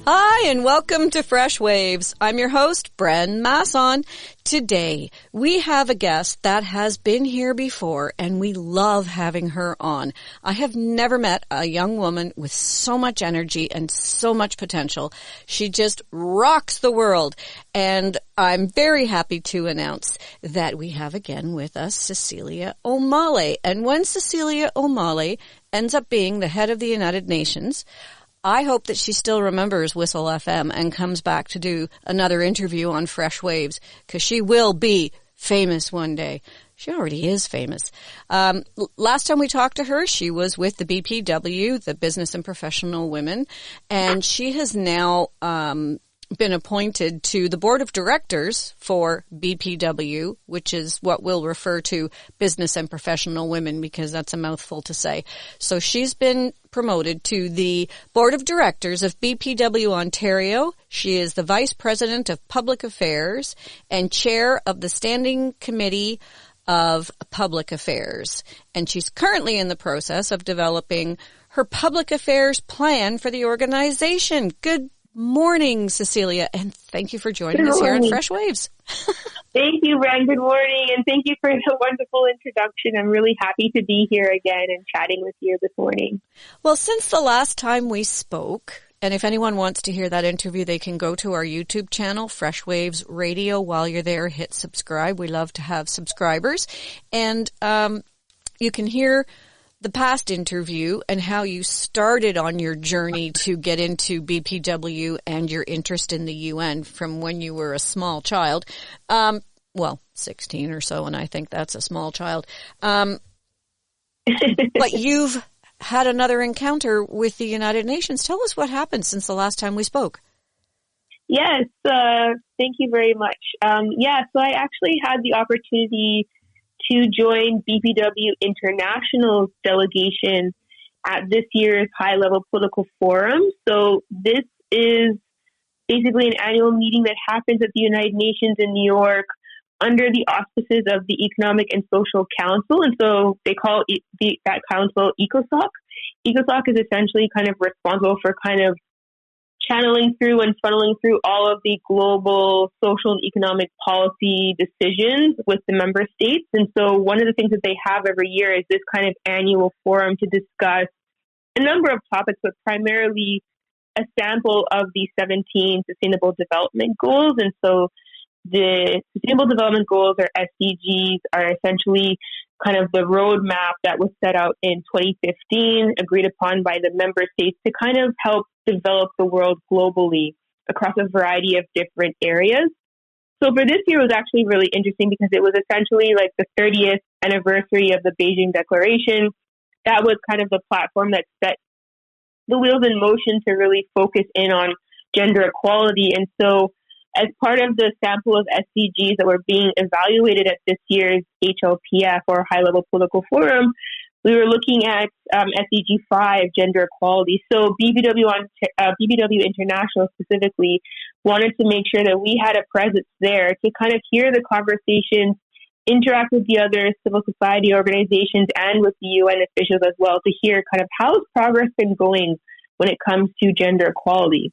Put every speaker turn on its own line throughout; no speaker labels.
Hi, and welcome to Fresh Waves. I'm your host, Bren Masson. Today, we have a guest that has been here before, and we love having her on. I have never met a young woman with so much energy and so much potential. She just rocks the world, and I'm very happy to announce that we have again with us Cecilia Omole. And when Cecilia Omole ends up being the head of the United Nations, I hope that she still remembers Whistle FM and comes back to do another interview on Fresh Waves, because she will be famous one day. She already is famous. Last time we talked to her, she was with the BPW, the Business and Professional Women, and she has now been appointed to the board of directors for BPW, which is what we'll refer to Business and Professional Women, because that's a mouthful to say. So she's been promoted to the board of directors of BPW Ontario. She is the vice president of public affairs and chair of the standing committee of public affairs. And she's currently in the process of developing her public affairs plan for the organization. Good morning, Cecilia, and thank you for joining us here on Fresh Waves.
Thank you, Bren. Good morning, and thank you for the wonderful introduction. I'm really happy to be here again and chatting with you this morning.
Well, since the last time we spoke, and if anyone wants to hear that interview, they can go to our YouTube channel, Fresh Waves Radio. While you're there, hit subscribe. We love to have subscribers. And you can hear the past interview and how you started on your journey to get into BPW and your interest in the UN from when you were a small child. 16 or so, and I think that's a small child. But you've had another encounter with the United Nations. Tell us what happened since the last time we spoke.
Yes, thank you very much. So I actually had the opportunity to join BPW International's delegation at this year's high-level political forum. So this is basically an annual meeting that happens at the United Nations in New York under the auspices of the Economic and Social Council. And so they call that council ECOSOC. ECOSOC is essentially kind of responsible for kind of channeling through and funneling through all of the global social and economic policy decisions with the member states. And so one of the things that they have every year is this kind of annual forum to discuss a number of topics, but primarily a sample of the 17 Sustainable Development Goals. And so the Sustainable Development Goals, or SDGs, are essentially kind of the roadmap that was set out in 2015, agreed upon by the member states to kind of help develop the world globally across a variety of different areas. So for this year, it was actually really interesting because it was essentially like the 30th anniversary of the Beijing Declaration. That was kind of the platform that set the wheels in motion to really focus in on gender equality. And so as part of the sample of SDGs that were being evaluated at this year's HLPF, or High Level Political Forum, we were looking at SDG 5, gender equality. So BPW International specifically wanted to make sure that we had a presence there to kind of hear the conversations, interact with the other civil society organizations and with the UN officials as well, to hear kind of how's progress been going when it comes to gender equality.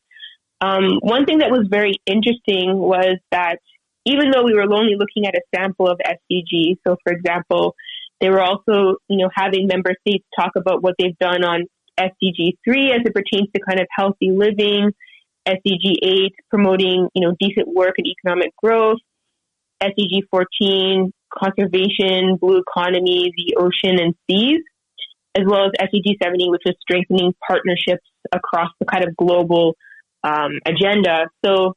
One thing that was very interesting was that even though we were only looking at a sample of SDGs, so for example, they were also, having member states talk about what they've done on SDG 3 as it pertains to kind of healthy living, SDG 8 promoting, decent work and economic growth, SDG 14 conservation, blue economy, the ocean and seas, as well as SDG 70, which is strengthening partnerships across the kind of global agenda. So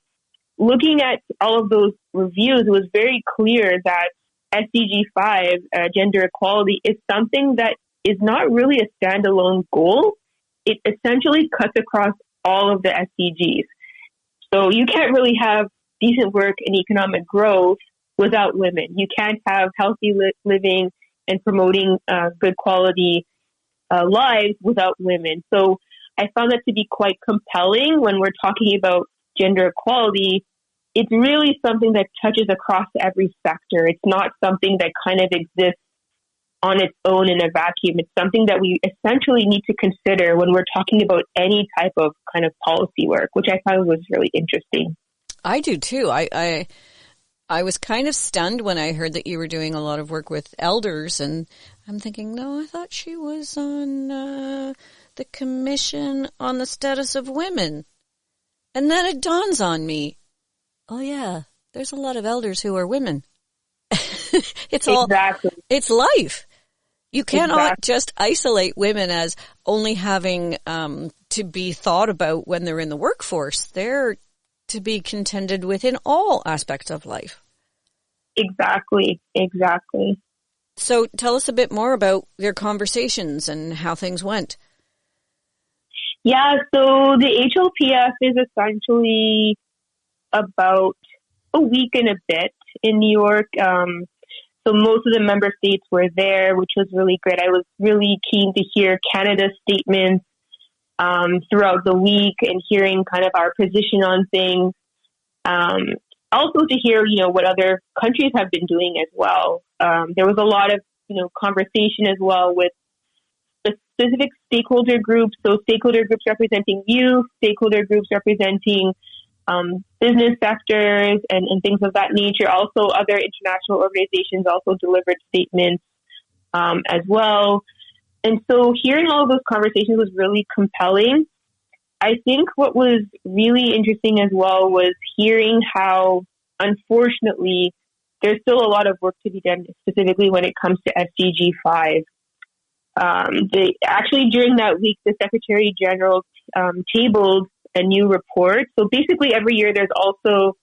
looking at all of those reviews, it was very clear that SDG 5, gender equality, is something that is not really a standalone goal. It essentially cuts across all of the SDGs. So you can't really have decent work and economic growth without women. You can't have healthy living and promoting good quality lives without women. So I found that to be quite compelling when we're talking about gender equality. It's really something that touches across every sector. It's not something that kind of exists on its own in a vacuum. It's something that we essentially need to consider when we're talking about any type of kind of policy work, which I found was really interesting.
I do too. I was kind of stunned when I heard that you were doing a lot of work with elders, and I'm thinking, no, I thought she was on the Commission on the Status of Women. And then it dawns on me, oh yeah, there's a lot of elders who are women. It's life. You cannot just isolate women as only having to be thought about when they're in the workforce. They're to be contended with in all aspects of life.
Exactly.
So tell us a bit more about your conversations and how things went.
Yeah, so the HLPF is essentially about a week and a bit in New York. So most of the member states were there, which was really great. I was really keen to hear Canada's statements throughout the week and hearing kind of our position on things. Also to hear, what other countries have been doing as well. There was a lot of, conversation as well with the specific stakeholder groups. So stakeholder groups representing youth, stakeholder groups representing business sectors and things of that nature. Also, other international organizations also delivered statements as well. And so hearing all of those conversations was really compelling. I think what was really interesting as well was hearing how, unfortunately, there's still a lot of work to be done, specifically when it comes to SDG 5. Actually, during that week, the Secretary General tabled a new report. So basically, every year there's also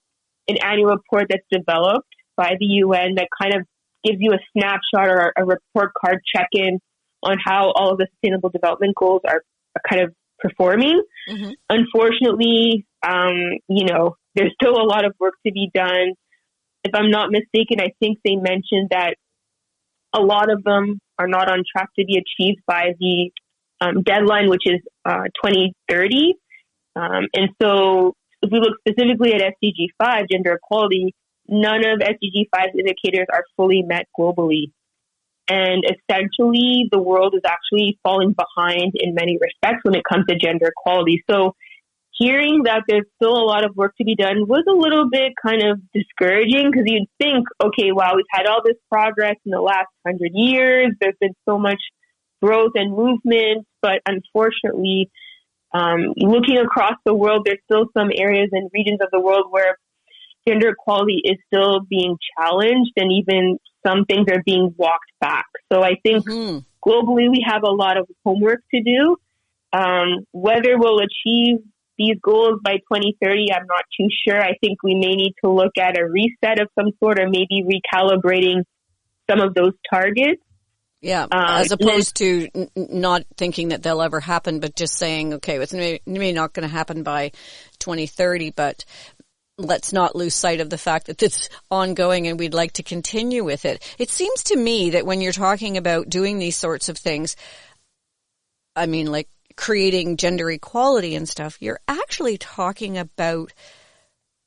an annual report that's developed by the UN that kind of gives you a snapshot or a report card check-in on how all of the Sustainable Development Goals are kind of performing. Mm-hmm. Unfortunately, there's still a lot of work to be done. If I'm not mistaken, I think they mentioned that a lot of them are not on track to be achieved by the deadline, which is 2030. And so if we look specifically at SDG 5, gender equality, none of SDG 5's indicators are fully met globally. And essentially, the world is actually falling behind in many respects when it comes to gender equality. So hearing that there's still a lot of work to be done was a little bit kind of discouraging, because you'd think, okay, wow, we've had all this progress in the last 100 years. There's been so much growth and movement, but unfortunately, looking across the world, there's still some areas and regions of the world where gender equality is still being challenged, and even some things are being walked back. So I think globally we have a lot of homework to do. Whether we'll achieve these goals by 2030, I'm not too sure. I think we may need to look at a reset of some sort, or maybe recalibrating some of those targets.
Yeah, as opposed to not thinking that they'll ever happen, but just saying, okay, it's maybe not going to happen by 2030, but let's not lose sight of the fact that it's ongoing and we'd like to continue with it. It seems to me that when you're talking about doing these sorts of things, I mean, like creating gender equality and stuff, you're actually talking about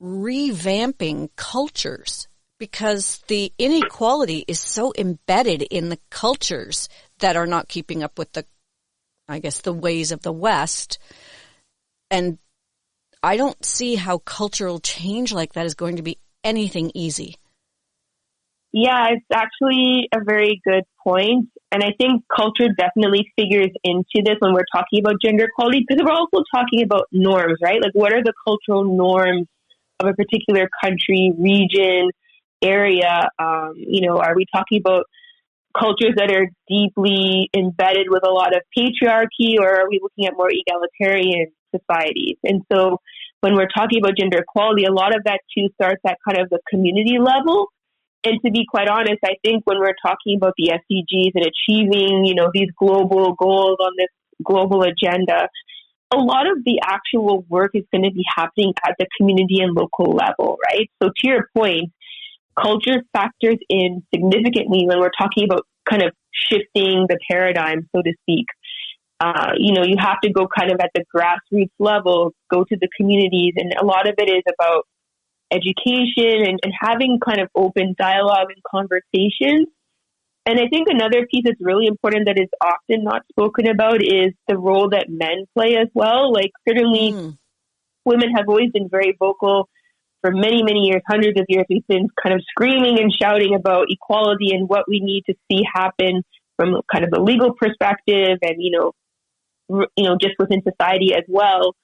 revamping cultures, because the inequality is so embedded in the cultures that are not keeping up with the ways of the West. And I don't see how cultural change like that is going to be anything easy.
Yeah, it's actually a very good point. And I think culture definitely figures into this when we're talking about gender equality, because we're also talking about norms, right? Like, what are the cultural norms of a particular country, region, area? Are we talking about cultures that are deeply embedded with a lot of patriarchy, or are we looking at more egalitarian societies? And so when we're talking about gender equality, a lot of that too starts at kind of the community level. And to be quite honest, I think when we're talking about the SDGs and achieving, these global goals on this global agenda, a lot of the actual work is going to be happening at the community and local level, right? So to your point, culture factors in significantly when we're talking about kind of shifting the paradigm, so to speak. You have to go kind of at the grassroots level, go to the communities, and a lot of it is about education and having kind of open dialogue and conversations. And I think another piece that's really important that is often not spoken about is the role that men play as well. Like, certainly women have always been very vocal for many, many years, hundreds of years. We've been kind of screaming and shouting about equality and what we need to see happen from kind of the legal perspective and, just within society as well.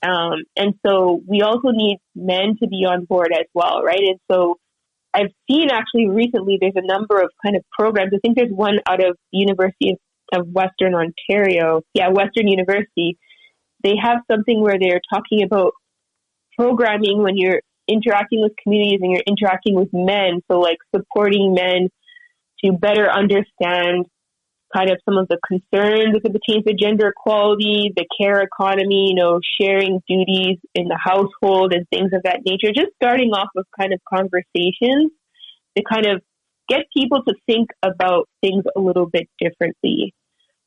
And so we also need men to be on board as well, right? And so I've seen actually recently there's a number of kind of programs. I think there's one out of the University of Western Ontario. Yeah, Western University. They have something where they're talking about programming when you're interacting with communities and you're interacting with men. So like supporting men to better understand kind of some of the concerns as it pertains to gender equality, the care economy, sharing duties in the household and things of that nature. Just starting off with kind of conversations to kind of get people to think about things a little bit differently.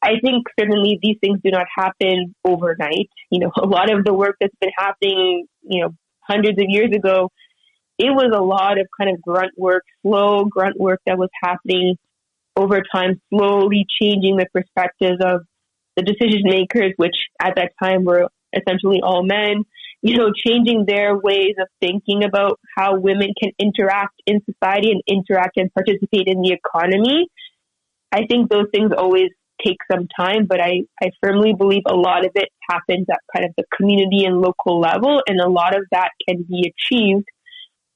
I think certainly these things do not happen overnight. A lot of the work that's been happening, hundreds of years ago, it was a lot of kind of slow grunt work that was happening over time, slowly changing the perspectives of the decision makers, which at that time were essentially all men, changing their ways of thinking about how women can interact in society and interact and participate in the economy. I think those things always take some time, but I firmly believe a lot of it happens at kind of the community and local level, and a lot of that can be achieved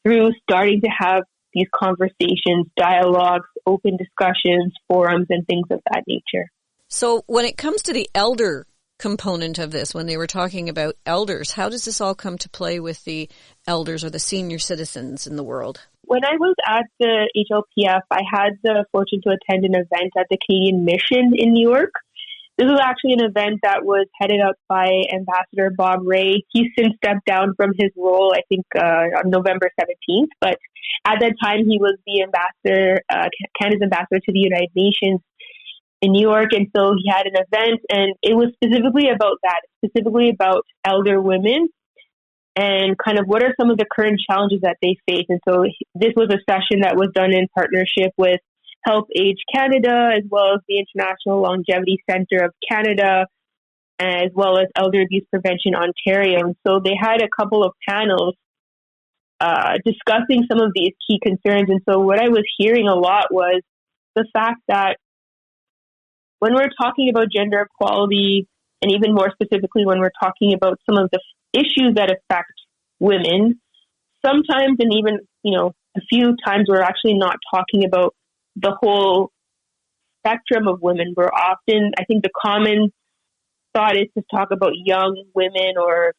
through starting to have these conversations, dialogues, open discussions, forums, and things of that nature.
So when it comes to the elder component of this, when they were talking about elders, how does this all come to play with the elders or the senior citizens in the world?
When I was at the HLPF, I had the fortune to attend an event at the Canadian Mission in New York. This was actually an event that was headed up by Ambassador Bob Ray. He's since stepped down from his role, I think, on November 17th. But at that time, he was the ambassador, Canada's ambassador to the United Nations in New York. And so he had an event, and it was specifically about that, specifically about elder women and kind of what are some of the current challenges that they face. And so this was a session that was done in partnership with Help Age Canada, as well as the International Longevity Centre of Canada, as well as Elder Abuse Prevention Ontario. And so they had a couple of panels discussing some of these key concerns. And so what I was hearing a lot was the fact that when we're talking about gender equality, and even more specifically when we're talking about some of the issues that affect women, sometimes, and even, a few times, we're actually not talking about the whole spectrum of women. We're often, I think the common thought is to talk about young women or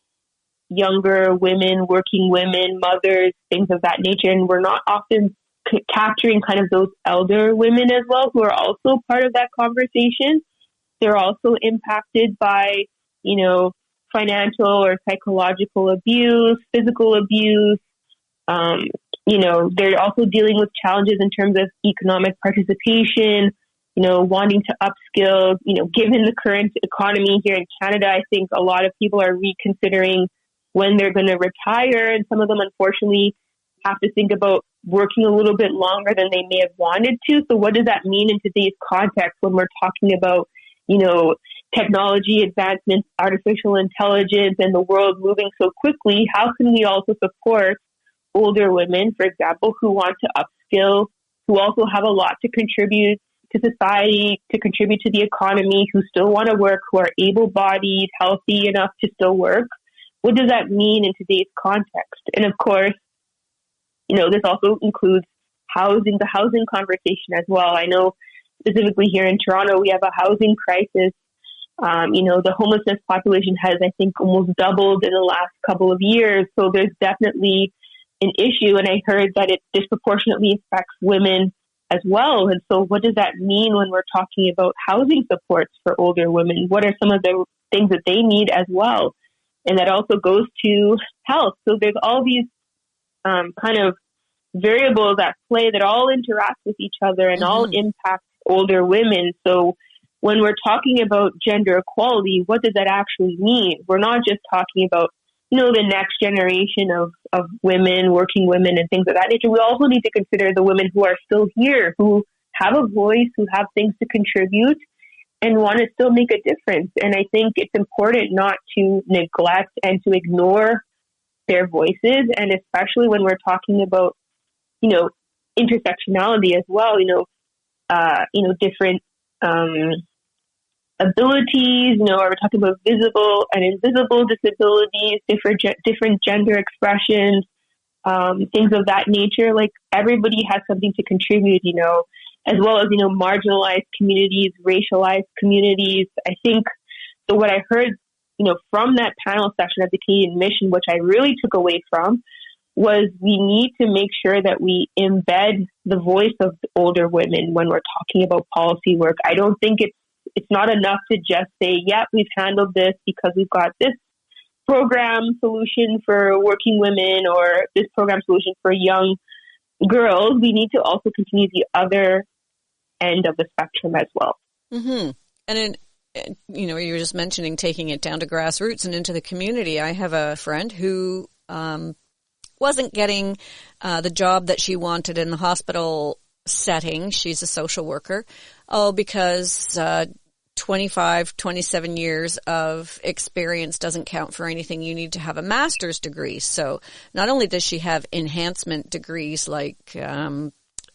younger women, working women, mothers, things of that nature. And we're not often capturing kind of those elder women as well, who are also part of that conversation. They're also impacted by, financial or psychological abuse, physical abuse. They're also dealing with challenges in terms of economic participation, wanting to upskill. Given the current economy here in Canada, I think a lot of people are reconsidering when they're going to retire. And some of them, unfortunately, have to think about working a little bit longer than they may have wanted to. So what does that mean in today's context when we're talking about, technology advancements, artificial intelligence, and the world moving so quickly? How can we also support older women, for example, who want to upskill, who also have a lot to contribute to society, to contribute to the economy, who still want to work, who are able-bodied, healthy enough to still work? What does that mean in today's context? And of course, this also includes housing, the housing conversation as well. I know specifically here in Toronto, we have a housing crisis. The homelessness population has, I think, almost doubled in the last couple of years. So there's definitely an issue. And I heard that it disproportionately affects women as well. And so what does that mean when we're talking about housing supports for older women? What are some of the things that they need as well? And that also goes to health. So there's all these kind of variables at play that all interact with each other and all impact older women. So when we're talking about gender equality, what does that actually mean? We're not just talking about, the next generation of women, working women and things of that nature. We also need to consider the women who are still here, who have a voice, who have things to contribute and want to still make a difference. And I think it's important not to neglect and to ignore their voices. And especially when we're talking about, intersectionality as well, different, abilities, are we talking about visible and invisible disabilities, different gender expressions, things of that nature. Like, everybody has something to contribute, as well as, marginalized communities, racialized communities. I think, so what I heard, from that panel session at the Canadian Mission, which I really took away from, was we need to make sure that we embed the voice of older women when we're talking about policy work. I don't think it's not enough to just say, yeah, we've handled this because we've got this program solution for working women or this program solution for young girls. We need to also continue the other end of the spectrum as well.
Mm-hmm. And you were just mentioning taking it down to grassroots and into the community. I have a friend who wasn't getting the job that she wanted in the hospital setting. She's a social worker. Because 27 years of experience doesn't count for anything. You need to have a master's degree. So not only does she have enhancement degrees like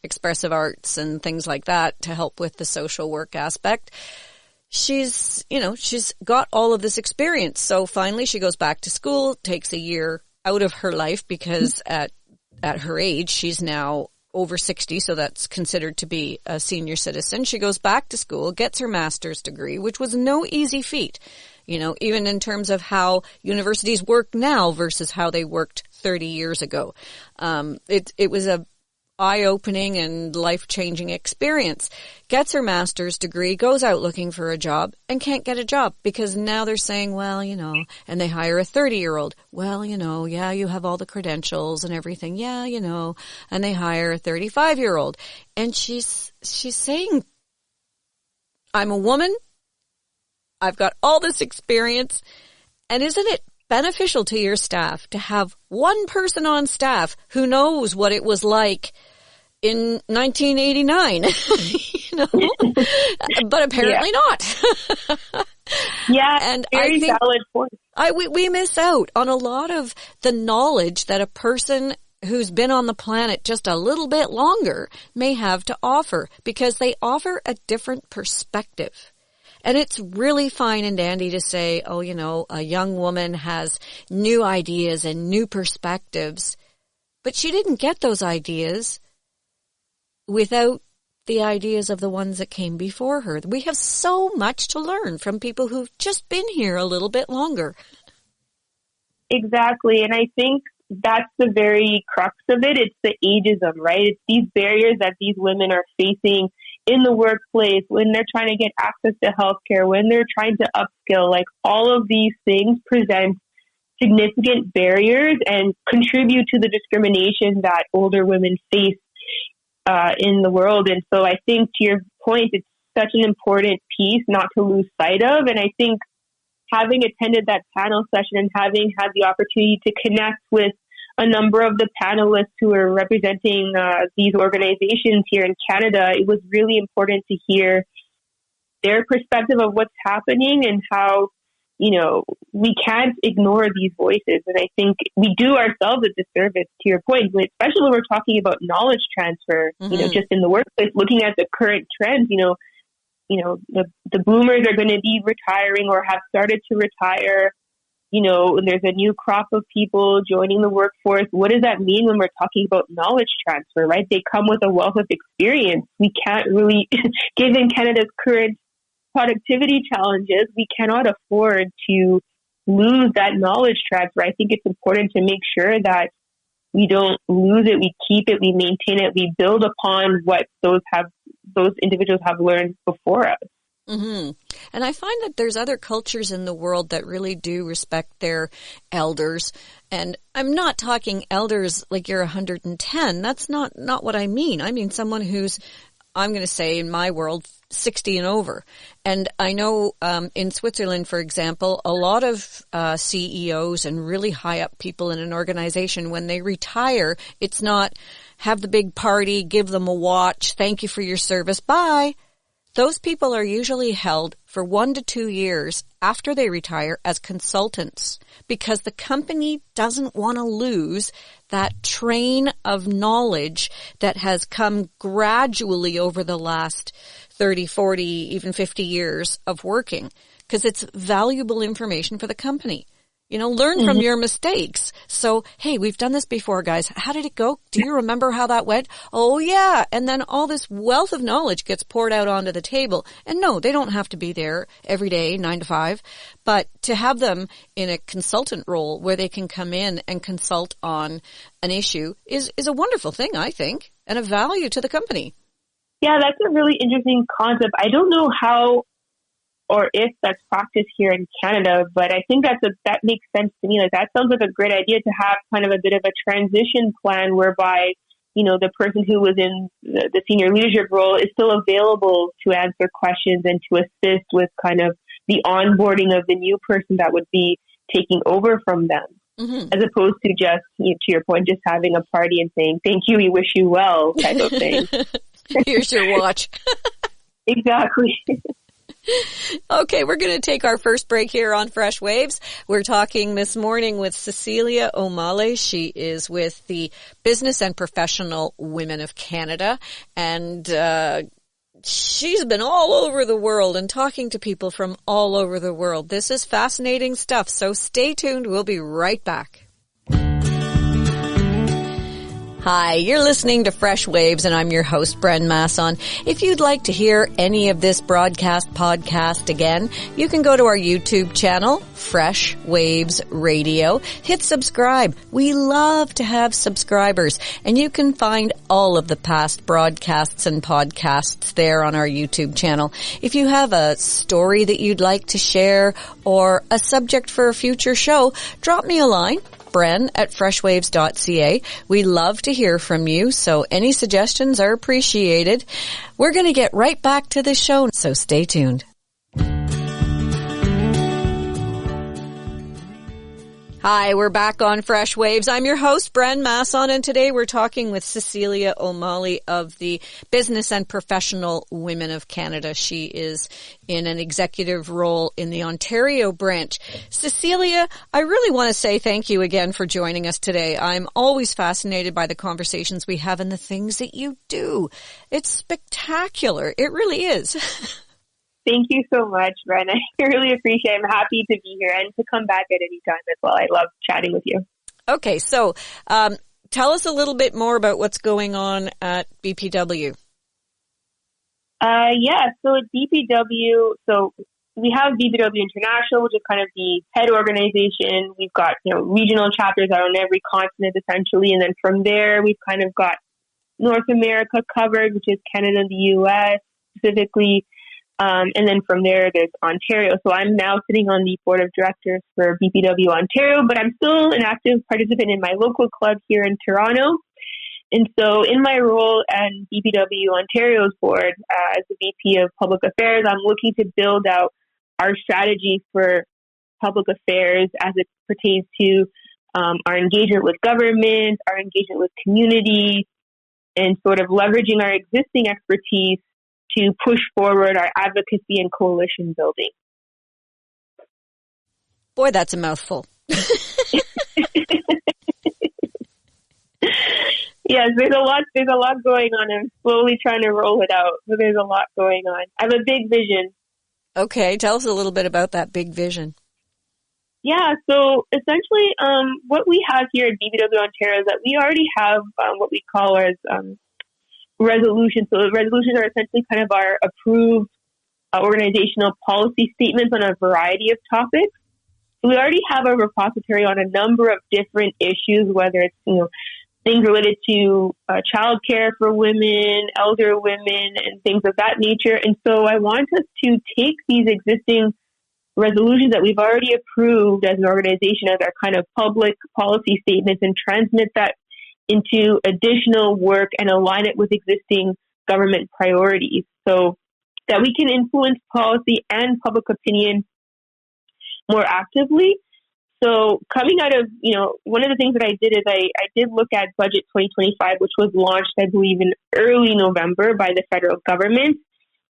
expressive arts and things like that to help with the social work aspect, she's got all of this experience. So finally she goes back to school, takes a year out of her life because at her age, she's now over 60, so that's considered to be a senior citizen. She goes back to school, gets her master's degree, which was no easy feat, even in terms of how universities work now versus how they worked 30 years ago. It was a eye-opening and life-changing experience. Gets her master's degree, goes out looking for a job, and can't get a job because now they're saying, well, and they hire a 30-year-old. Well, yeah, you have all the credentials and everything. Yeah, and they hire a 35-year-old. And she's saying, I'm a woman. I've got all this experience. And isn't it beneficial to your staff to have one person on staff who knows what it was like in 1989, but apparently not.
Yeah,
and
very
I think
valid point.
we miss out on a lot of the knowledge that a person who's been on the planet just a little bit longer may have to offer because they offer a different perspective. And it's really fine and dandy to say, a young woman has new ideas and new perspectives, but she didn't get those ideas without the ideas of the ones that came before her. We have so much to learn from people who've just been here a little bit longer.
Exactly. And I think that's the very crux of it. It's the ageism, right? It's these barriers that these women are facing in the workplace, when they're trying to get access to healthcare, when they're trying to upskill. Like, all of these things present significant barriers and contribute to the discrimination that older women face in the world. And so I think, to your point, it's such an important piece not to lose sight of. And I think having attended that panel session and having had the opportunity to connect with a number of the panelists who are representing these organizations here in Canada, it was really important to hear their perspective of what's happening and how, we can't ignore these voices. And I think we do ourselves a disservice, to your point, especially when we're talking about knowledge transfer, just in the workplace, looking at the current trends, the boomers are going to be retiring or have started to retire. And there's a new crop of people joining the workforce. What does that mean when we're talking about knowledge transfer, right? They come with a wealth of experience. We can't really, given Canada's current productivity challenges, we cannot afford to lose that knowledge transfer. I think it's important to make sure that we don't lose it, we keep it, we maintain it, we build upon what those individuals have learned before us.
Mm-hmm. And I find that there's other cultures in the world that really do respect their elders. And I'm not talking elders like you're 110. That's not what I mean. I mean someone who's, I'm going to say in my world, 60 and over. And I know in Switzerland, for example, a lot of CEOs and really high up people in an organization, when they retire, it's not have the big party, give them a watch, thank you for your service, bye. Those people are usually held for 1 to 2 years after they retire as consultants, because the company doesn't want to lose that train of knowledge that has come gradually over the last 30, 40, even 50 years of working, because it's valuable information for the company. You know, learn from your mistakes. So, hey, we've done this before, guys. How did it go? Do you remember how that went? Oh, yeah. And then all this wealth of knowledge gets poured out onto the table. And no, they don't have to be there every day, 9 to 5. But to have them in a consultant role where they can come in and consult on an issue is a wonderful thing, I think, and a value to the company.
Yeah, that's a really interesting concept. I don't know how or if that's practiced here in Canada, but I think that makes sense to me. Like, that sounds like a great idea to have kind of a bit of a transition plan whereby, you know, the person who was in the senior leadership role is still available to answer questions and to assist with kind of the onboarding of the new person that would be taking over from them, as opposed to just, you know, to your point, just having a party and saying, thank you, we wish you well, type of thing.
Here's your watch.
Exactly.
Okay, we're going to take our first break here on Fresh Waves. We're talking this morning with Cecilia Omole. She is with the Business and Professional Women of Canada, and she's been all over the world and talking to people from all over the world. This is fascinating stuff, so stay tuned. We'll be right back. Hi, you're listening to Fresh Waves, and I'm your host, Bren Masson. If you'd like to hear any of this podcast again, you can go to our YouTube channel, Fresh Waves Radio. Hit subscribe. We love to have subscribers, and you can find all of the past broadcasts and podcasts there on our YouTube channel. If you have a story that you'd like to share or a subject for a future show, drop me a line. Bren@freshwaves.ca. We love to hear from you, so any suggestions are appreciated. We're going to get right back to the show, so stay tuned. Hi, we're back on Fresh Waves. I'm your host, Bren Masson, and today we're talking with Cecilia Omole of the Business and Professional Women of Canada. She is in an executive role in the Ontario branch. Cecilia, I really want to say thank you again for joining us today. I'm always fascinated by the conversations we have and the things that you do. It's spectacular. It really is.
Thank you so much, Bren. I really appreciate it. I'm happy to be here and to come back at any time as well. I love chatting with you.
Okay, so tell us a little bit more about what's going on at BPW.
So at BPW, so we have BPW International, which is kind of the head organization. We've got, you know, regional chapters out on every continent, essentially. And then from there, we've kind of got North America covered, which is Canada and the U.S. specifically. And then from there, there's Ontario. So I'm now sitting on the board of directors for BPW Ontario, but I'm still an active participant in my local club here in Toronto. And so in my role at BPW Ontario's board as the VP of Public Affairs, I'm looking to build out our strategy for public affairs as it pertains to our engagement with government, our engagement with community, and sort of leveraging our existing expertise to push forward our advocacy and coalition building.
Boy, that's a mouthful.
Yes, there's a lot going on. I'm slowly trying to roll it out, but there's a lot going on. I have a big vision.
Okay, tell us a little bit about that big vision.
Yeah, so essentially what we have here at BPW Ontario is that we already have what we call as resolutions. So resolutions are essentially kind of our approved organizational policy statements on a variety of topics. So we already have a repository on a number of different issues, whether it's, you know, things related to childcare for women, elder women, and things of that nature. And so I want us to take these existing resolutions that we've already approved as an organization as our kind of public policy statements and transmit that into additional work and align it with existing government priorities. So that we can influence policy and public opinion more actively. So coming out of, one of the things that I did is I did look at Budget 2025, which was launched, I believe, in early November by the federal government.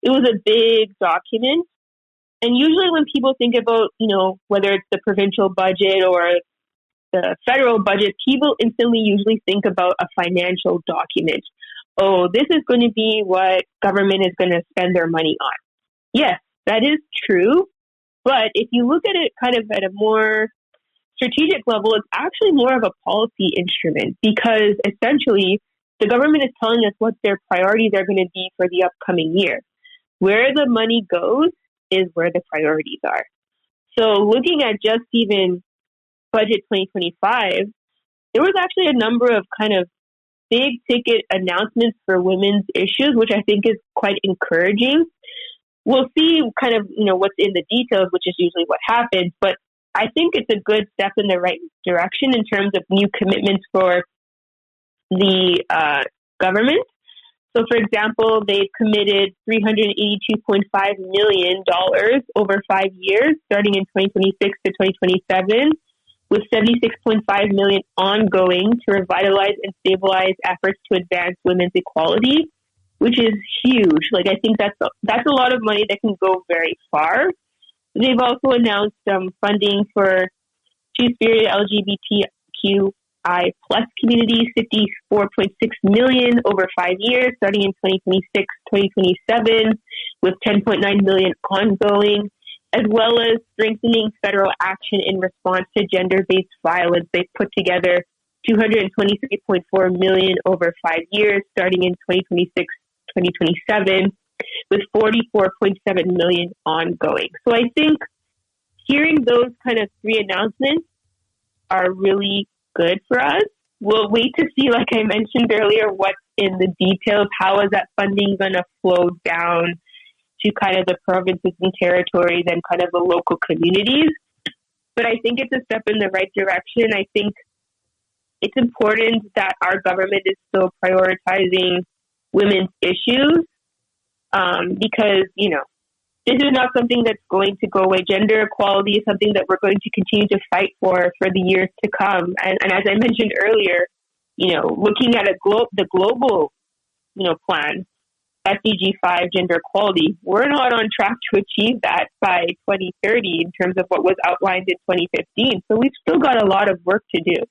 It was a big document. And usually when people think about, whether it's the provincial budget or the federal budget, people instantly usually think about a financial document. Oh, this is going to be what government is going to spend their money on. Yes, that is true. But if you look at it kind of at a more strategic level, it's actually more of a policy instrument, because essentially the government is telling us what their priorities are going to be for the upcoming year. Where the money goes is where the priorities are. So looking at just even Budget 2025, there was actually a number of kind of big ticket announcements for women's issues, which I think is quite encouraging. We'll see kind of, what's in the details, which is usually what happens, but I think it's a good step in the right direction in terms of new commitments for the government. So, for example, they've committed $382.5 million over 5 years, starting in 2026 to 2027, with $76.5 million ongoing to revitalize and stabilize efforts to advance women's equality, which is huge. Like, I think that's a lot of money that can go very far. They've also announced funding for two-spirited LGBTQI plus communities, $54.6 million over 5 years, starting in 2026, 2027, with $10.9 million ongoing, as well as strengthening federal action in response to gender-based violence. They've put together $223.4 million over 5 years, starting in 2026, 2027. With $44.7 million ongoing. So I think hearing those kind of three announcements are really good for us. We'll wait to see, like I mentioned earlier, what's in the details. How is that funding going to flow down to kind of the provinces and territories and kind of the local communities? But I think it's a step in the right direction. I think it's important that our government is still prioritizing women's issues. Because, this is not something that's going to go away. Gender equality is something that we're going to continue to fight for the years to come. And as I mentioned earlier, looking at the global, plan, SDG 5, gender equality, we're not on track to achieve that by 2030 in terms of what was outlined in 2015. So we've still got a lot of work to do.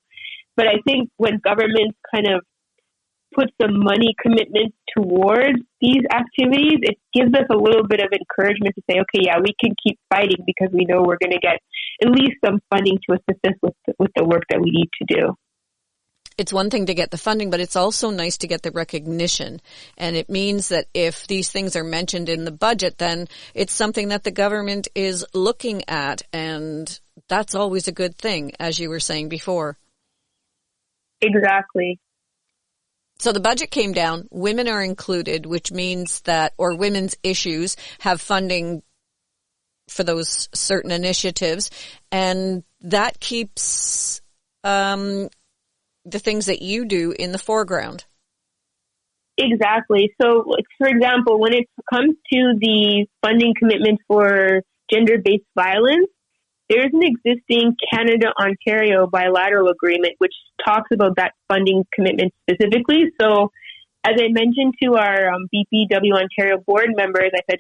But I think when governments kind of put some money commitments towards these activities, it gives us a little bit of encouragement to say, okay, yeah, we can keep fighting because we know we're going to get at least some funding to assist us with the work that we need to do.
It's one thing to get the funding, but it's also nice to get the recognition. And it means that if these things are mentioned in the budget, then it's something that the government is looking at. And that's always a good thing, as you were saying before.
Exactly.
So the budget came down, women are included, which means that, or women's issues have funding for those certain initiatives, and that keeps the things that you do in the foreground.
Exactly. So, for example, when it comes to the funding commitment for gender-based violence, there's an existing Canada-Ontario bilateral agreement which talks about that funding commitment specifically. So, as I mentioned to our BPW Ontario board members, I said,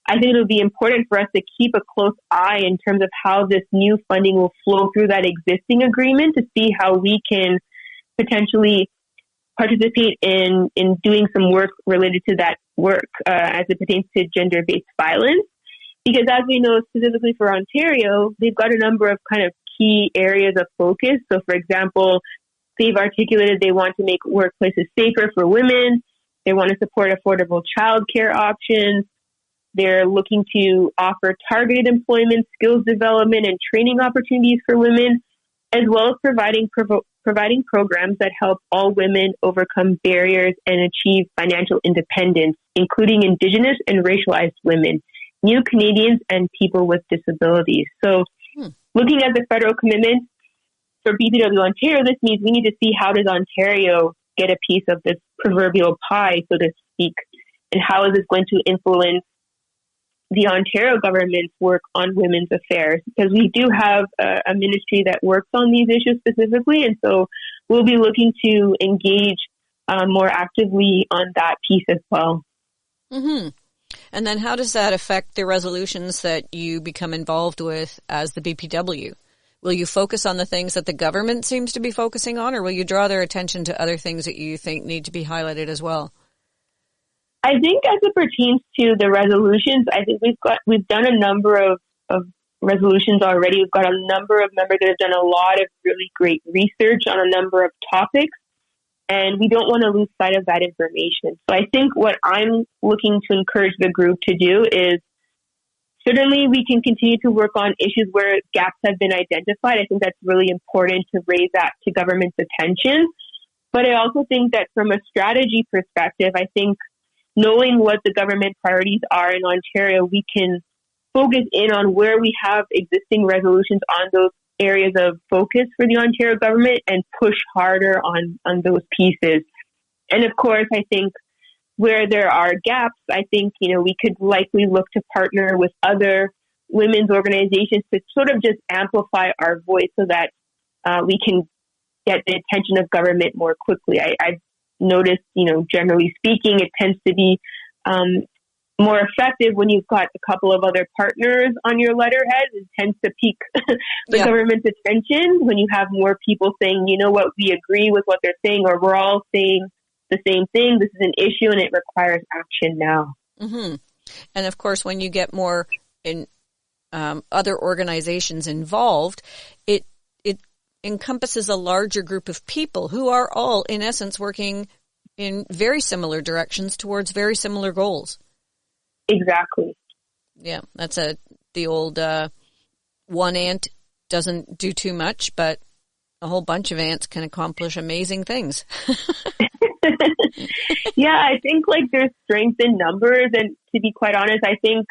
I think it'll be important for us to keep a close eye in terms of how this new funding will flow through that existing agreement to see how we can potentially participate in doing some work related to that work as it pertains to gender-based violence. Because as we know, specifically for Ontario, they've got a number of kind of key areas of focus. So, for example, they've articulated they want to make workplaces safer for women. They want to support affordable childcare options. They're looking to offer targeted employment, skills development, and training opportunities for women, as well as providing programs that help all women overcome barriers and achieve financial independence, including Indigenous and racialized women, new Canadians, and people with disabilities. So looking at the federal commitment for BPW Ontario, this means we need to see how does Ontario get a piece of this proverbial pie, so to speak, and how is this going to influence the Ontario government's work on women's affairs, because we do have a ministry that works on these issues specifically. And so we'll be looking to engage more actively on that piece as well.
Mm-hmm. And then how does that affect the resolutions that you become involved with as the BPW? Will you focus on the things that the government seems to be focusing on, or will you draw their attention to other things that you think need to be highlighted as well?
I think as it pertains to the resolutions, I think we've done a number of resolutions already. We've got a number of members that have done a lot of really great research on a number of topics, and we don't want to lose sight of that information. So I think what I'm looking to encourage the group to do is, certainly we can continue to work on issues where gaps have been identified. I think that's really important to raise that to government's attention. But I also think that from a strategy perspective, I think knowing what the government priorities are in Ontario, we can focus in on where we have existing resolutions on those areas of focus for the Ontario government and push harder on those pieces. And of course, I think where there are gaps, I think, we could likely look to partner with other women's organizations to sort of just amplify our voice so that we can get the attention of government more quickly. I've noticed, generally speaking, it tends to be more effective when you've got a couple of other partners on your letterhead. It tends to pique the government's attention when you have more people saying, you know what, we agree with what they're saying, or we're all saying the same thing. This is an issue and it requires action now.
Mm-hmm. And of course, when you get more in other organizations involved, it encompasses a larger group of people who are all, in essence, working in very similar directions towards very similar goals.
Exactly.
Yeah, that's the old one ant doesn't do too much, but a whole bunch of ants can accomplish amazing things.
Yeah, I think there's strength in numbers, and to be quite honest, I think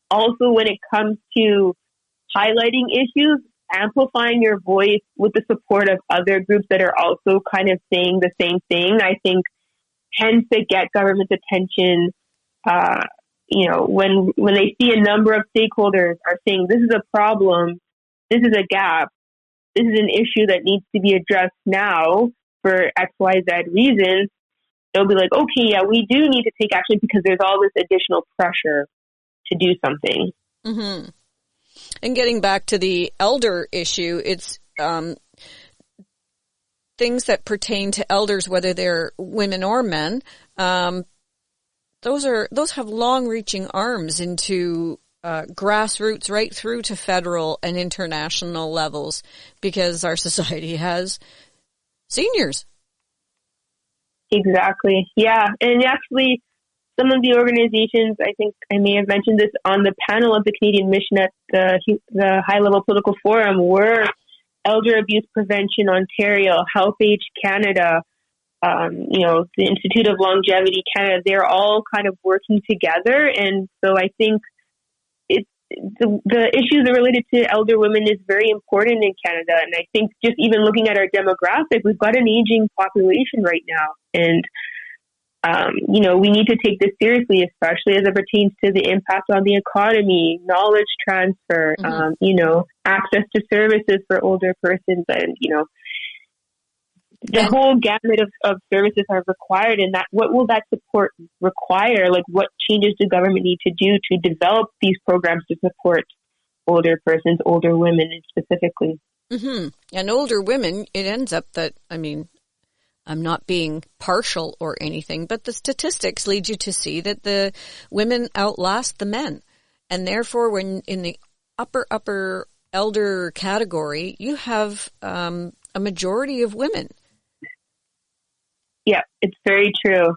also when it comes to highlighting issues, amplifying your voice with the support of other groups that are also kind of saying the same thing, I think tends to get government's attention. When they see a number of stakeholders are saying this is a problem, this is a gap, this is an issue that needs to be addressed now for XYZ reasons, they'll be like, okay, yeah, we do need to take action because there's all this additional pressure to do something.
Mm-hmm. And getting back to the elder issue, it's things that pertain to elders, whether they're women or men. Those have long-reaching arms into grassroots right through to federal and international levels, because our society has seniors.
Exactly. Yeah. And actually, some of the organizations, I think I may have mentioned this on the panel of the Canadian Mission at the high-level political forum, were Elder Abuse Prevention Ontario, Health Age Canada, the Institute of Longevity Canada. They're all kind of working together. And so I think the issues related to elder women is very important in Canada. And I think just even looking at our demographic, we've got an aging population right now. And, we need to take this seriously, especially as it pertains to the impact on the economy, knowledge transfer, access to services for older persons, and, the whole gamut of services are required. And that, what will that support require? What changes do government need to do to develop these programs to support older persons, older women specifically?
Mm-hmm. And older women, it ends up that, I'm not being partial or anything, but the statistics lead you to see that the women outlast the men. And therefore, when in the upper elder category, you have a majority of women.
Yeah, it's very true.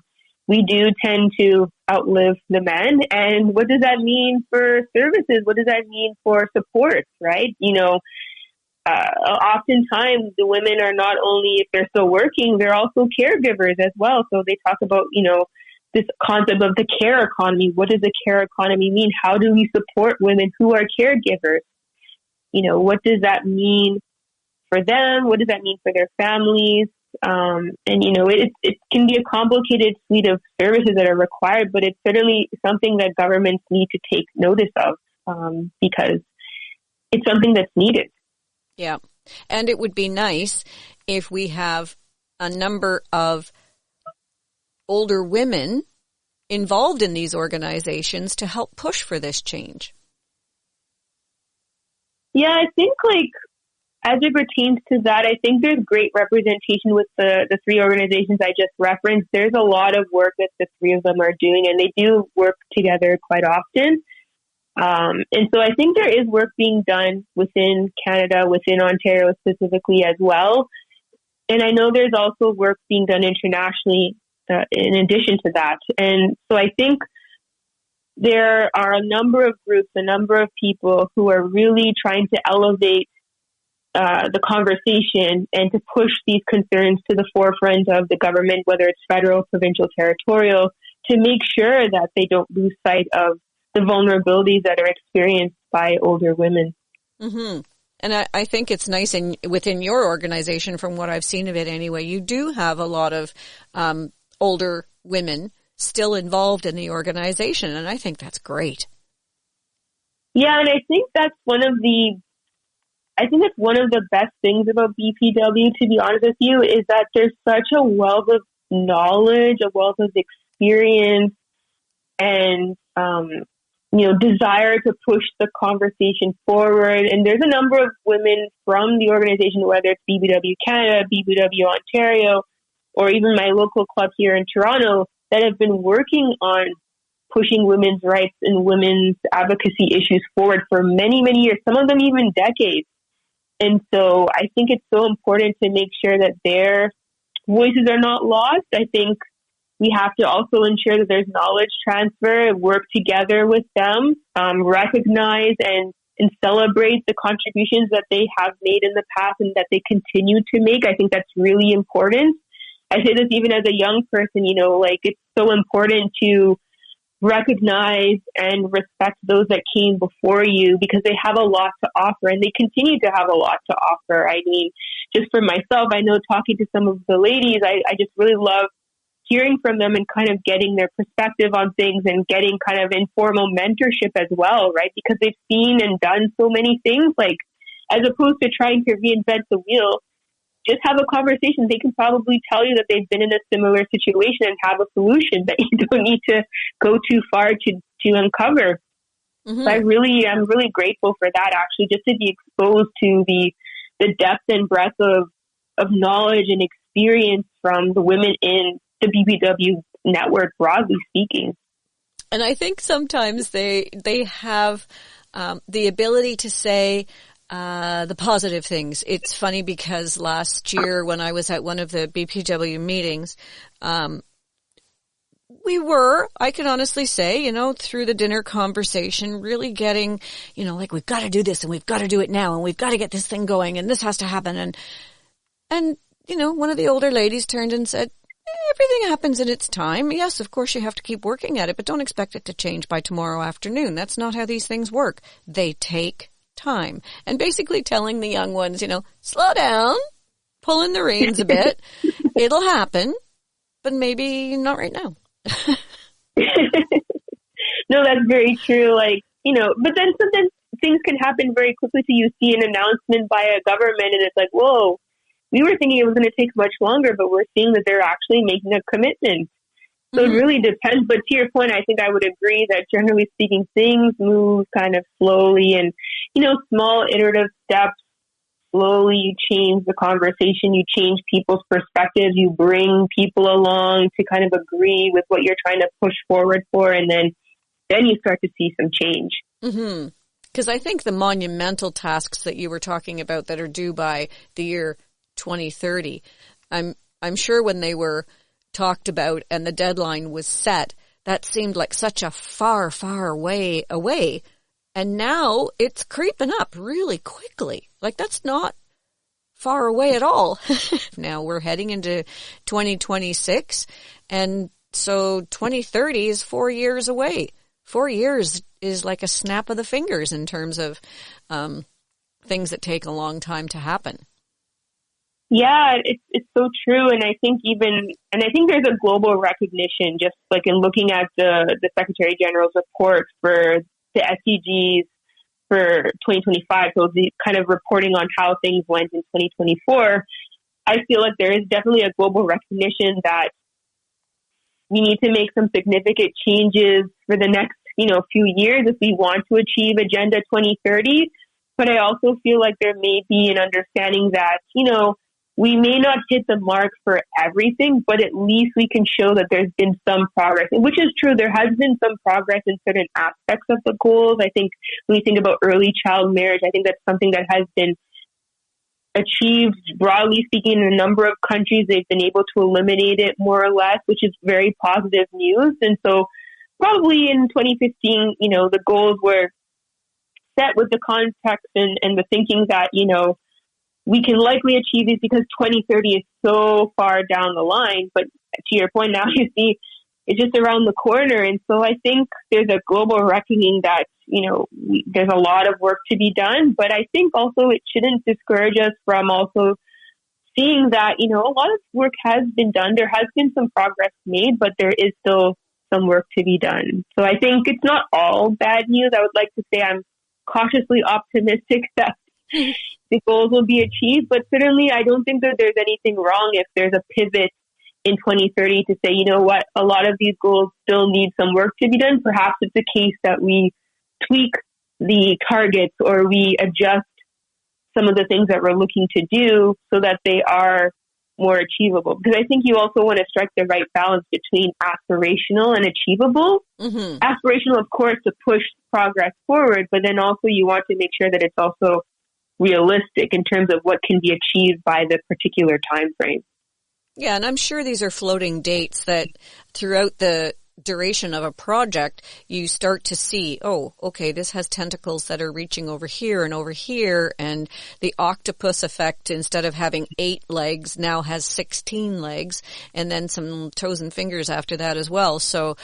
We do tend to outlive the men. And what does that mean for services? What does that mean for support, right? Oftentimes the women are not only, if they're still working, they're also caregivers as well. So they talk about, this concept of the care economy. What does the care economy mean? How do we support women who are caregivers? What does that mean for them? What does that mean for their families? And, it can be a complicated suite of services that are required, but it's certainly something that governments need to take notice of, because it's something that's needed.
Yeah. And it would be nice if we have a number of older women involved in these organizations to help push for this change.
Yeah, I think as it pertains to that, I think there's great representation with the three organizations I just referenced. There's a lot of work that the three of them are doing, and they do work together quite often. And so I think there is work being done within Canada, within Ontario specifically as well. And I know there's also work being done internationally in addition to that. And so I think there are a number of groups, a number of people who are really trying to elevate the conversation and to push these concerns to the forefront of the government, whether it's federal, provincial, territorial, to make sure that they don't lose sight of the vulnerabilities that are experienced by older women.
Mm-hmm. And I think it's nice within your organization, from what I've seen of it anyway, you do have a lot of older women still involved in the organization, and I think that's great.
Yeah, and I think that's one of the best things about BPW, to be honest with you, is that there's such a wealth of knowledge, a wealth of experience, and desire to push the conversation forward. And there's a number of women from the organization, whether it's BPW Canada, BPW Ontario, or even my local club here in Toronto, that have been working on pushing women's rights and women's advocacy issues forward for many, many years, some of them even decades. And so I think it's so important to make sure that their voices are not lost. I think we have to also ensure that there's knowledge transfer, work together with them, recognize and celebrate the contributions that they have made in the past and that they continue to make. I think that's really important. I say this even as a young person, it's so important to recognize and respect those that came before you, because they have a lot to offer and they continue to have a lot to offer. I mean, just for myself, I know talking to some of the ladies, I just really love hearing from them and kind of getting their perspective on things and getting kind of informal mentorship as well, right? Because they've seen and done so many things, as opposed to trying to reinvent the wheel. Just have a conversation. They can probably tell you that they've been in a similar situation and have a solution that you don't need to go too far to uncover. Mm-hmm. So I'm really grateful for that, actually, just to be exposed to the depth and breadth of knowledge and experience from the women in the BPW network, broadly speaking.
And I think sometimes they have the ability to say the positive things. It's funny because last year when I was at one of the BPW meetings, I can honestly say, through the dinner conversation, really getting, we've got to do this and we've got to do it now and we've got to get this thing going and this has to happen. And one of the older ladies turned and said, everything happens in its time. Yes, of course you have to keep working at it, but don't expect it to change by tomorrow afternoon. That's not how these things work. They take time. And basically telling the young ones, slow down, pull in the reins a bit. It'll happen, but maybe not right now.
No, that's very true. But then sometimes things can happen very quickly. So you see an announcement by a government and it's like, whoa, we were thinking it was going to take much longer, but we're seeing that they're actually making a commitment. So It really depends. But to your point, I think I would agree that generally speaking, things move kind of slowly and, small iterative steps. Slowly you change the conversation, you change people's perspectives, you bring people along to kind of agree with what you're trying to push forward for, and then you start to see some change. Mm-hmm.
Because I think the monumental tasks that you were talking about that are due by the year 2030, I'm sure when they were talked about and the deadline was set, that seemed like such a far, far way away. And now it's creeping up really quickly. That's not far away at all. Now we're heading into 2026. And so 2030 is 4 years away. 4 years is like a snap of the fingers in terms of things that take a long time to happen.
Yeah, it's so true, and I think there's a global recognition, just like in looking at the Secretary General's report for the SDGs for 2025, so the kind of reporting on how things went in 2024. I feel like there is definitely a global recognition that we need to make some significant changes for the next, few years if we want to achieve Agenda 2030. But I also feel like there may be an understanding that, we may not hit the mark for everything, but at least we can show that there's been some progress, which is true. There has been some progress in certain aspects of the goals. I think when you think about early child marriage, I think that's something that has been achieved, broadly speaking, in a number of countries. They've been able to eliminate it more or less, which is very positive news. And so probably in 2015, the goals were set with the context and the thinking that, we can likely achieve these because 2030 is so far down the line. But to your point now, you see, it's just around the corner. And so I think there's a global reckoning that, there's a lot of work to be done. But I think also it shouldn't discourage us from also seeing that, a lot of work has been done. There has been some progress made, but there is still some work to be done. So I think it's not all bad news. I would like to say I'm cautiously optimistic that the goals will be achieved, but certainly I don't think that there's anything wrong if there's a pivot in 2030 to say, what, a lot of these goals still need some work to be done. Perhaps it's a case that we tweak the targets or we adjust some of the things that we're looking to do so that they are more achievable. Because I think you also want to strike the right balance between aspirational and achievable. Mm-hmm. Aspirational, of course, to push progress forward, but then also you want to make sure that it's also realistic in terms of what can be achieved by the particular time frame.
Yeah, and I'm sure these are floating dates that throughout the duration of a project, you start to see, oh, okay, this has tentacles that are reaching over here, and the octopus effect, instead of having 8 legs, now has 16 legs, and then some toes and fingers after that as well. So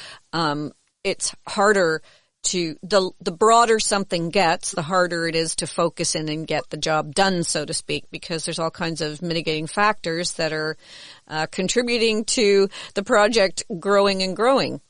it's harder to, the broader something gets, the harder it is to focus in and get the job done, so to speak, because there's all kinds of mitigating factors that are contributing to the project growing and growing.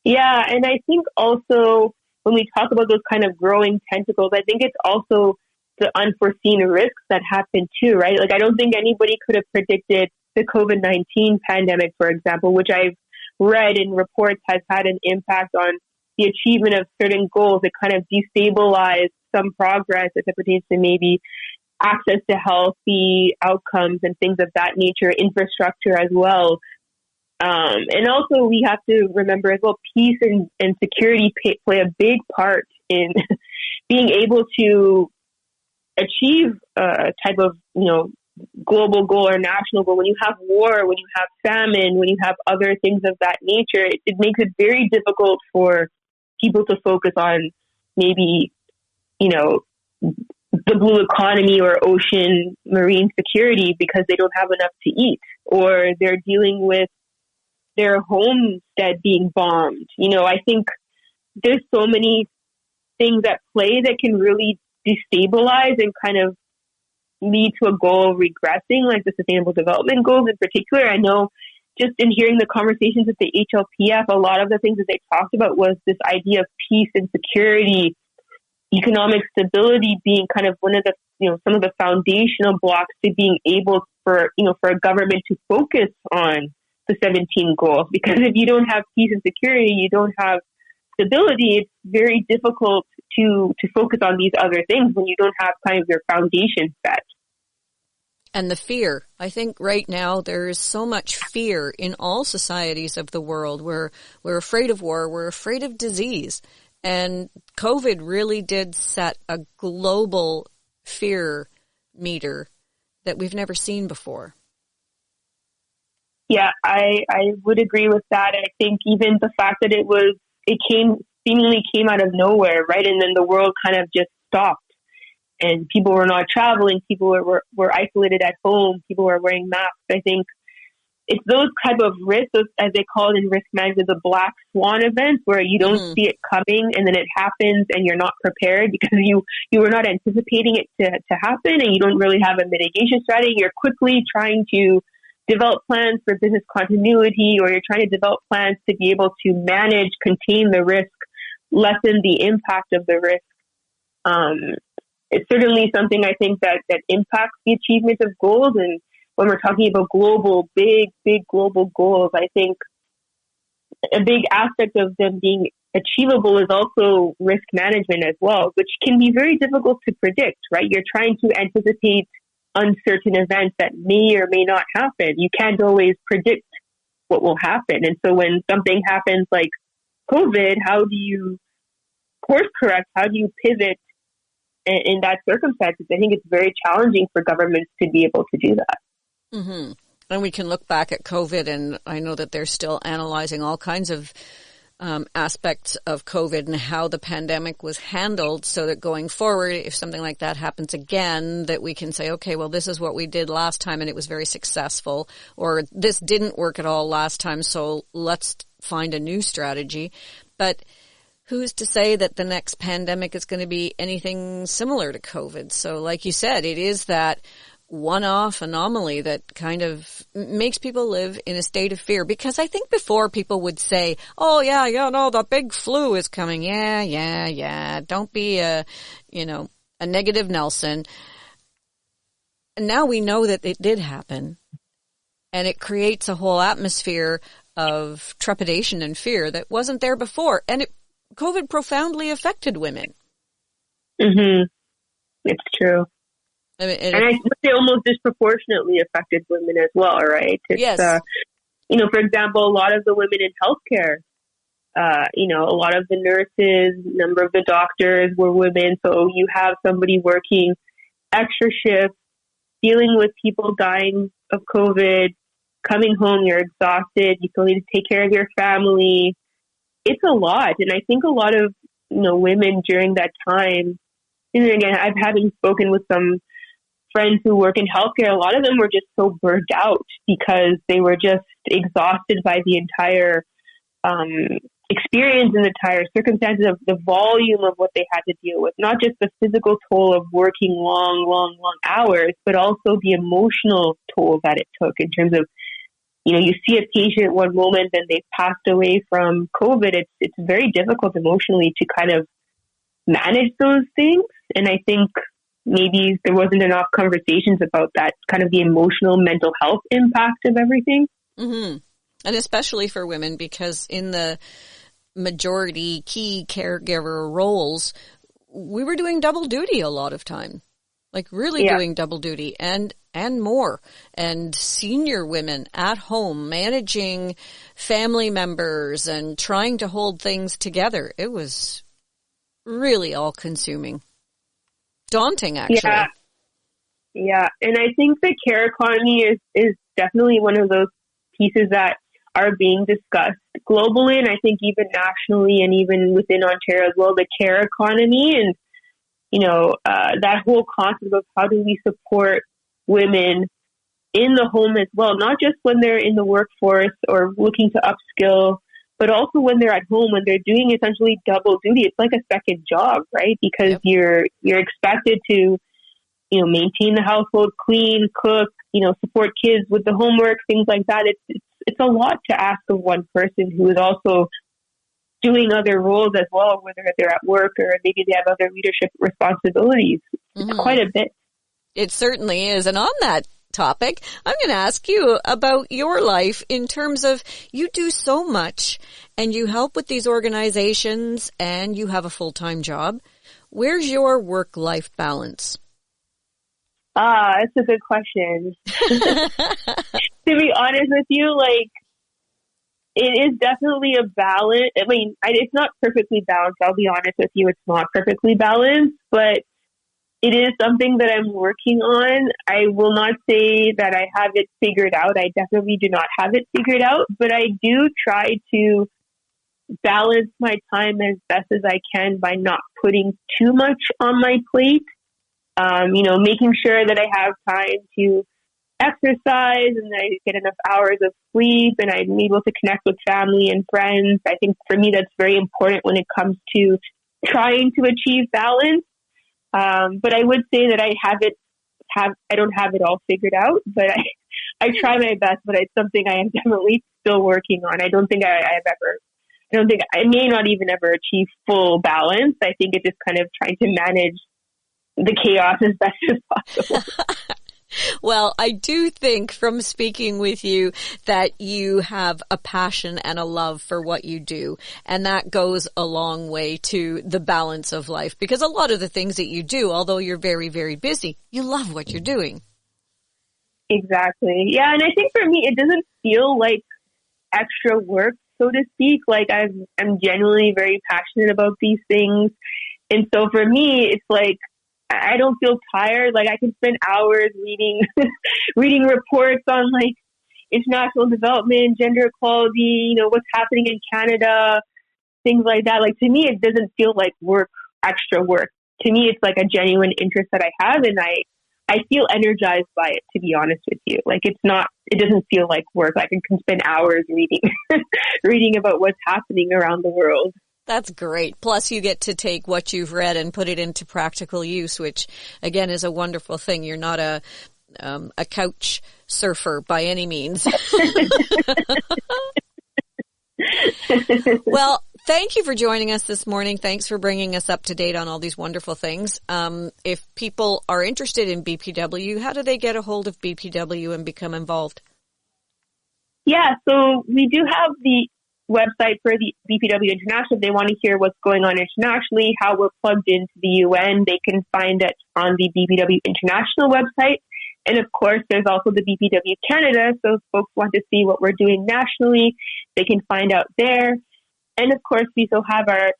Yeah, and I think also when we talk about those kind of growing tentacles, I think it's also the unforeseen risks that happen too, right? Like I don't think anybody could have predicted the COVID-19 pandemic, for example, which I've read in reports has had an impact on the achievement of certain goals. It kind of destabilized some progress as it pertains to maybe access to healthy outcomes and things of that nature, infrastructure as well. And also we have to remember as well, peace and security play a big part in being able to achieve a type of, global goal or national goal. When you have war, when you have famine, when you have other things of that nature, it makes it very difficult for people to focus on maybe, the blue economy or ocean marine security because they don't have enough to eat, or they're dealing with their homestead being bombed. I think there's so many things at play that can really destabilize and kind of lead to a goal regressing, like the Sustainable Development Goals in particular. I know just in hearing the conversations with the HLPF, a lot of the things that they talked about was this idea of peace and security, economic stability being kind of one of the, some of the foundational blocks to being able for a government to focus on the 17 goals. Because if you don't have peace and security, you don't have stability, it's very difficult to focus on these other things when you don't have kind of your foundation set.
And the fear. I think right now there is so much fear in all societies of the world. We're afraid of war. We're afraid of disease. And COVID really did set a global fear meter that we've never seen before.
Yeah, I would agree with that. I think even the fact that it seemingly came out of nowhere, right? And then the world kind of just stopped. And people were not traveling. People were isolated at home. People were wearing masks. I think it's those type of risks, as they call it in risk management, the black swan events, where you don't see it coming and then it happens and you're not prepared because you were not anticipating it to happen, and you don't really have a mitigation strategy. You're quickly trying to develop plans for business continuity, or you're trying to develop plans to be able to manage, contain the risk, lessen the impact of the risk. It's certainly something I think that impacts the achievement of goals. And when we're talking about big global goals, I think a big aspect of them being achievable is also risk management as well, which can be very difficult to predict, right? You're trying to anticipate uncertain events that may or may not happen. You can't always predict what will happen. And so when something happens like COVID, how do you course correct? How do you pivot in that circumstances? I think it's very challenging for governments to be able to do that.
Mm-hmm. And we can look back at COVID, and I know that they're still analyzing all kinds of aspects of COVID and how the pandemic was handled, so that going forward, if something like that happens again, that we can say, okay, well, this is what we did last time and it was very successful, or this didn't work at all last time, so let's find a new strategy. But who's to say that the next pandemic is going to be anything similar to COVID? So like you said, it is that one-off anomaly that kind of makes people live in a state of fear. Because I think before people would say, oh yeah, no, the big flu is coming. Yeah. Don't be a negative Nelson. And now we know that it did happen. And it creates a whole atmosphere of trepidation and fear that wasn't there before. And COVID profoundly affected women.
Mm-hmm. It's true.
I mean,
and I would say almost disproportionately affected women as well, right? It's,
yes.
For example, a lot of the women in healthcare, a lot of the nurses, a number of the doctors were women. So you have somebody working extra shifts, dealing with people dying of COVID, coming home, you're exhausted, you still need to take care of your family. It's a lot. And I think a lot of, women during that time, and again, I've having spoken with some friends who work in healthcare, a lot of them were just so burnt out because they were just exhausted by the entire experience and the entire circumstances of the volume of what they had to deal with. Not just the physical toll of working long hours, but also the emotional toll that it took in terms of, you see a patient one moment and they've passed away from COVID. It's very difficult emotionally to kind of manage those things. And I think maybe there wasn't enough conversations about that, kind of the emotional, mental health impact of everything.
Mm-hmm. And especially for women, because in the majority key caregiver roles, we were doing double duty a lot of time, like really doing double duty and more. And senior women at home managing family members and trying to hold things together. It was really all consuming. Daunting, actually.
Yeah. And I think the care economy is definitely one of those pieces that are being discussed globally, and I think even nationally and even within Ontario as well, the care economy and, that whole concept of how do we support women in the home as well, not just when they're in the workforce or looking to upskill, but also when they're at home, when they're doing essentially double duty. It's like a second job, right? Because you're expected to, maintain the household, clean, cook, support kids with the homework, things like that. It's a lot to ask of one person who is also doing other roles as well, whether they're at work or maybe they have other leadership responsibilities. It's quite a bit.
It certainly is. And on that topic, I'm going to ask you about your life in terms of you do so much and you help with these organizations and you have a full-time job. Where's your work-life balance?
That's a good question. To be honest with you, it is definitely a balance. I mean, it's not perfectly balanced. I'll be honest with you. It's not perfectly balanced, but it is something that I'm working on. I will not say that I have it figured out. I definitely do not have it figured out, but I do try to balance my time as best as I can by not putting too much on my plate. Making sure that I have time to exercise and I get enough hours of sleep and I'm able to connect with family and friends. I think for me that's very important when it comes to trying to achieve balance. But I would say that I don't have it all figured out, but I try my best, but it's something I am definitely still working on. I may not even ever achieve full balance. I think it's just kind of trying to manage the chaos as best as possible.
Well, I do think from speaking with you that you have a passion and a love for what you do. And that goes a long way to the balance of life, because a lot of the things that you do, although you're very, very busy, you love what you're doing.
Exactly. Yeah. And I think for me, it doesn't feel like extra work, so to speak. Like I'm genuinely very passionate about these things. And so for me, it's like, I don't feel tired. Like I can spend hours reading reports on like international development, gender equality, what's happening in Canada, things like that. Like to me, it doesn't feel like work, extra work. To me, it's like a genuine interest that I have, and I feel energized by it, to be honest with you. Like it doesn't feel like work. Like I can spend hours reading about what's happening around the world.
That's great. Plus you get to take what you've read and put it into practical use, which again is a wonderful thing. You're not a couch surfer by any means. Well, thank you for joining us this morning. Thanks for bringing us up to date on all these wonderful things. If people are interested in BPW, how do they get a hold of BPW and become involved?
Yeah, so we do have the website for the BPW International. If they want to hear what's going on internationally, how we're plugged into the UN, they can find it on the BPW International website. And of course, there's also the BPW Canada. So if folks want to see what we're doing nationally, they can find out there. And of course, we still have our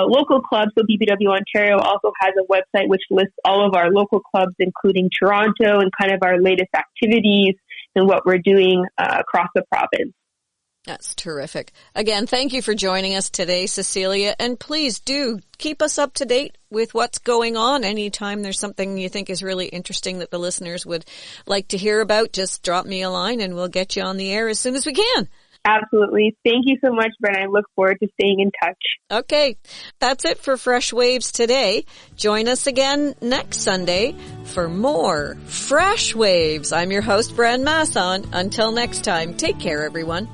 local clubs. So BPW Ontario also has a website which lists all of our local clubs, including Toronto, and kind of our latest activities and what we're doing across the province.
That's terrific. Again, thank you for joining us today, Cecilia. And please do keep us up to date with what's going on. Anytime there's something you think is really interesting that the listeners would like to hear about, just drop me a line and we'll get you on the air as soon as we can.
Absolutely. Thank you so much, Bren. I look forward to staying in touch.
Okay. That's it for Fresh Waves today. Join us again next Sunday for more Fresh Waves. I'm your host, Bren Masson. Until next time, take care, everyone.